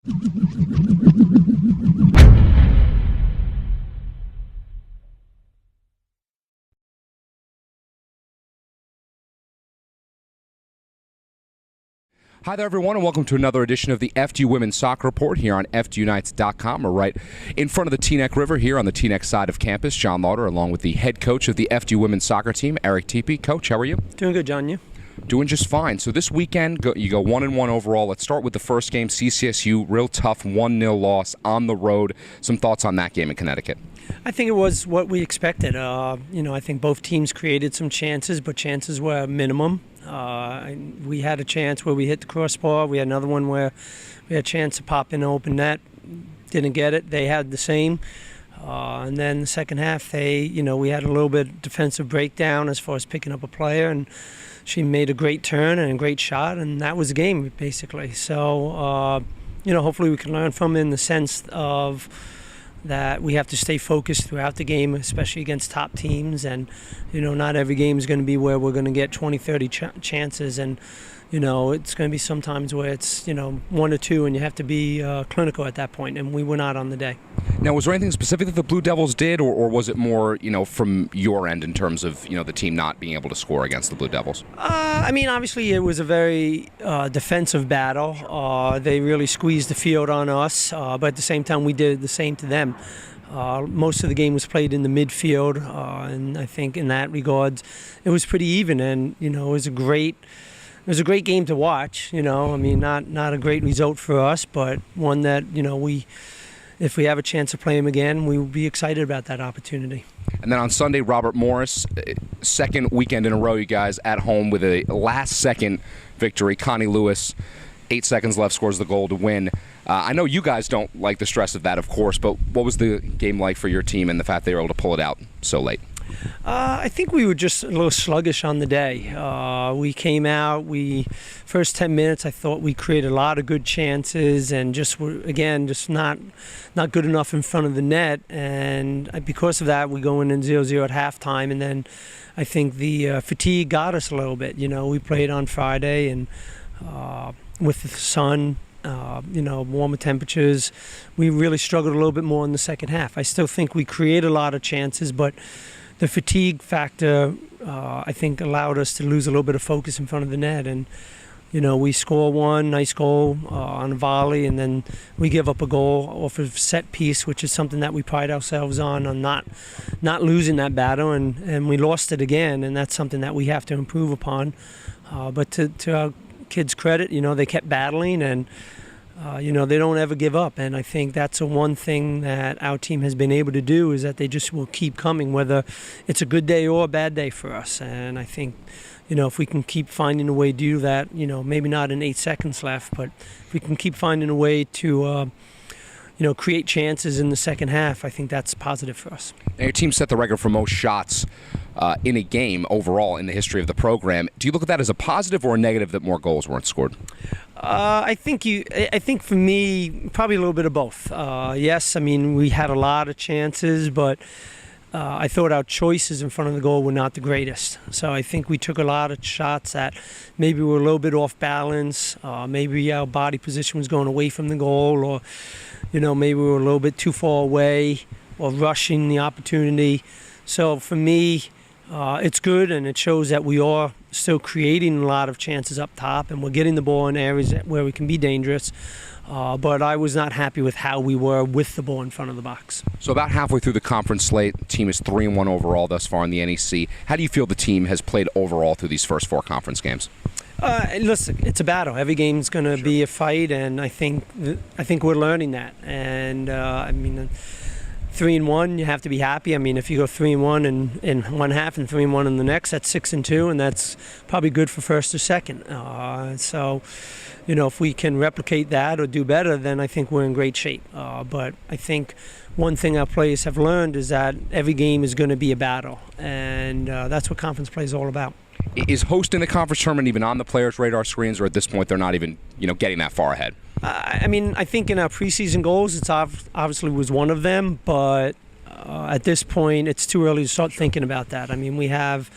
Hi there, everyone, and welcome to another edition of the FDU Women's Soccer Report here on FDUnites.com. We're right in front of the Teaneck River here on the Teaneck side of campus. Jon Lauder, along with the head coach of the FDU Women's Soccer team, Eric Teepe. Coach, how are you? Doing good, John. You? Doing just fine. So this weekend, you go 1-1 overall. Let's start with the first game, CCSU, real tough 1-0 loss on the road. Some thoughts on that game in Connecticut? I think it was what we expected. I think both teams created some chances, but chances were minimum. We had a chance where we hit the crossbar. We had another one where we had a chance to pop in an open net. Didn't get it. They had the same. And then the second half, we had a little bit of defensive breakdown as far as picking up a player, and she made a great turn and a great shot, and that was the game, basically. So, hopefully we can learn from it in the sense of that we have to stay focused throughout the game, especially against top teams. And, not every game is going to be where we're going to get 20, 30 chances. And, it's going to be sometimes where it's, 1 or 2, and you have to be clinical at that point. And we were not on the day. Now, was there anything specific that the Blue Devils did, or was it more, from your end in terms of, the team not being able to score against the Blue Devils? Obviously it was a very defensive battle. They really squeezed the field on us, but at the same time we did the same to them. Most of the game was played in the midfield, and I think in that regard it was pretty even, and it was a great game to watch. Not a great result for us, but one that if we have a chance to play him again, we will be excited about that opportunity. And then on Sunday, Robert Morris, second weekend in a row, you guys at home with a last-second victory. Connie Lewis, 8 seconds left, scores the goal to win. I know you guys don't like the stress of that, of course, but what was the game like for your team and the fact they were able to pull it out so late? I think we were just a little sluggish on the day. We came out, first 10 minutes, I thought we created a lot of good chances and just not good enough in front of the net. And because of that, we go in 0-0 at halftime. And then I think the fatigue got us a little bit. We played on Friday and with the sun, warmer temperatures, we really struggled a little bit more in the second half. I still think we created a lot of chances, but the fatigue factor, I think, allowed us to lose a little bit of focus in front of the net. And, we score one nice goal on a volley, and then we give up a goal off of set piece, which is something that we pride ourselves on not losing that battle. And we lost it again, and that's something that we have to improve upon. But to our kids' credit, they kept battling, and they don't ever give up. And I think that's the one thing that our team has been able to do is that they just will keep coming, whether it's a good day or a bad day for us. And I think, if we can keep finding a way to do that, maybe not in 8 seconds left, but if we can keep finding a way to, create chances in the second half, I think that's positive for us. Now, your team set the record for most shots in a game overall in the history of the program. Do you look at that as a positive or a negative that more goals weren't scored? I think for me, probably a little bit of both. Yes, we had a lot of chances, but I thought our choices in front of the goal were not the greatest. So I think we took a lot of shots that maybe were a little bit off balance. Maybe our body position was going away from the goal, or maybe we were a little bit too far away or rushing the opportunity. So for me, it's good, and it shows that we are still creating a lot of chances up top, and we're getting the ball in areas where we can be dangerous. But I was not happy with how we were with the ball in front of the box. So about halfway through the conference slate, the team is 3-1 overall thus far in the NEC. How do you feel the team has played overall through these first 4 conference games? Listen, it's a battle. Every game's going to be a fight, and I think we're learning that. And 3-1, you have to be happy. If you go 3-1 in one half and 3-1 in the next, that's 6-2, and that's probably good for first or second. So, if we can replicate that or do better, then I think we're in great shape. But I think one thing our players have learned is that every game is going to be a battle, and that's what conference play is all about. Is hosting the conference tournament even on the players' radar screens, or at this point they're not even getting that far ahead? I think in our preseason goals, it's obviously was one of them, but at this point, it's too early to start thinking about that. I mean, we have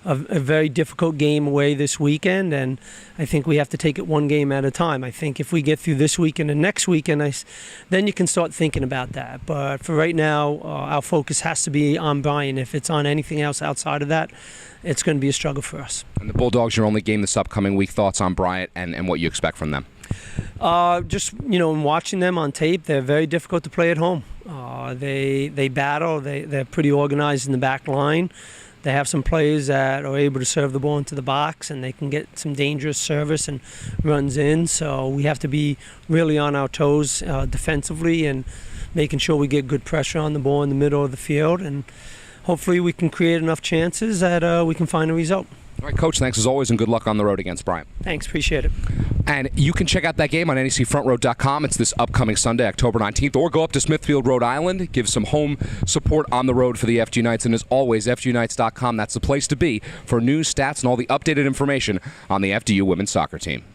a very difficult game away this weekend, and I think we have to take it one game at a time. I think if we get through this weekend and next weekend, then you can start thinking about that. But for right now, our focus has to be on Bryant. If it's on anything else outside of that, it's going to be a struggle for us. And the Bulldogs, your only game this upcoming week. Thoughts on Bryant and what you expect from them? Just, in watching them on tape, they're very difficult to play at home. They battle. They're pretty organized in the back line. They have some players that are able to serve the ball into the box, and they can get some dangerous service and runs in. So we have to be really on our toes defensively and making sure we get good pressure on the ball in the middle of the field. And hopefully we can create enough chances that we can find a result. All right, Coach, thanks as always, and good luck on the road against Bryant. Thanks, appreciate it. And you can check out that game on NECFrontRow.com. It's this upcoming Sunday, October 19th, or go up to Smithfield, Rhode Island, give some home support on the road for the FDU Knights. And as always, FDUKnights.com, that's the place to be for news, stats, and all the updated information on the FDU women's soccer team.